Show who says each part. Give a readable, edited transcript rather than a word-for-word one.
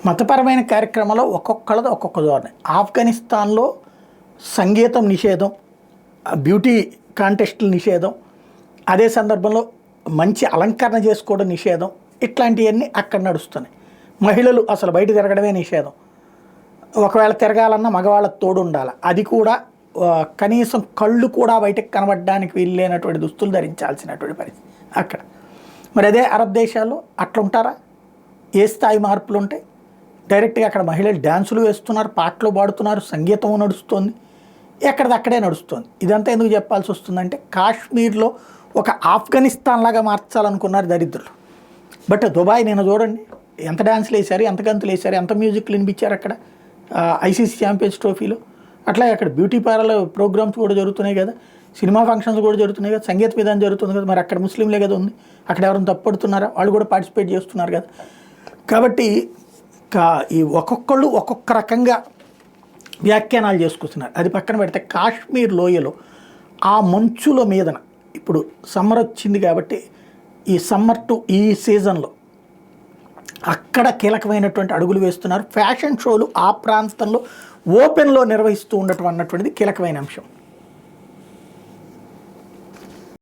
Speaker 1: మతపరమైన కార్యక్రమాల్లో ఒక్కొక్కళ్ళది ఒక్కొక్క ధోరణి. ఆఫ్ఘనిస్తాన్లో సంగీతం నిషేధం, బ్యూటీ కాంటెస్టులు నిషేధం, అదే సందర్భంలో మంచి అలంకరణ చేసుకోవడం నిషేధం, ఇట్లాంటివన్నీ అక్కడ నడుస్తున్నాయి. మహిళలు అసలు బయట తిరగడమే నిషేధం. ఒకవేళ తిరగాలన్నా మగవాళ్ళకి తోడు ఉండాలి, అది కూడా కనీసం కళ్ళు కూడా బయటకు కనబడడానికి వీల్లేనటువంటి దుస్తులు ధరించాల్సినటువంటి పరిస్థితి అక్కడ. మరి అదే అరబ్ దేశాల్లో అట్లుంటారా? ఏ స్థాయి మార్పులు ఉంటాయి? డైరెక్ట్గా అక్కడ మహిళలు డ్యాన్సులు వేస్తున్నారు, పాటలు పాడుతున్నారు, సంగీతం నడుస్తుంది, ఎక్కడిదక్కడే నడుస్తుంది. ఇదంతా ఎందుకు చెప్పాల్సి వస్తుందంటే కాశ్మీర్లో ఒక ఆఫ్ఘనిస్తాన్ లాగా మార్చాలనుకున్నారు దరిద్రులు. బట్ దుబాయ్ నేను చూడండి, ఎంత డ్యాన్సులు వేశారు, ఎంత గంతులు వేశారు, ఎంత మ్యూజిక్లు వినిపించారు అక్కడ ఐసీసీ ఛాంపియన్స్ ట్రోఫీలో. అట్లాగే అక్కడ బ్యూటీ పార్లర్ ప్రోగ్రామ్స్ కూడా జరుగుతున్నాయి కదా, సినిమా ఫంక్షన్స్ కూడా జరుగుతున్నాయి కదా, సంగీత విధానం జరుగుతుంది కదా. మరి అక్కడ ముస్లింలే కదా ఉంది, అక్కడ ఎవరైనా తప్పుడుతున్నారా? వాళ్ళు కూడా పార్టిసిపేట్ చేస్తున్నారు కదా. కాబట్టి ఈ ఒక్కొక్కళ్ళు ఒక్కొక్క రకంగా వ్యాఖ్యానాలు చేసుకొస్తున్నారు. అది పక్కన పెడితే కాశ్మీర్ లోయలో ఆ మంచుల మీదన ఇప్పుడు సమ్మర్ వచ్చింది కాబట్టి ఈ సమ్మర్ టు ఈ సీజన్లో అక్కడ కీలకమైనటువంటి అడుగులు వేస్తున్నారు. ఫ్యాషన్ షోలు ఆ ప్రాంతంలో ఓపెన్లో నిర్వహిస్తూ ఉండటం అన్నటువంటిది కీలకమైన అంశం.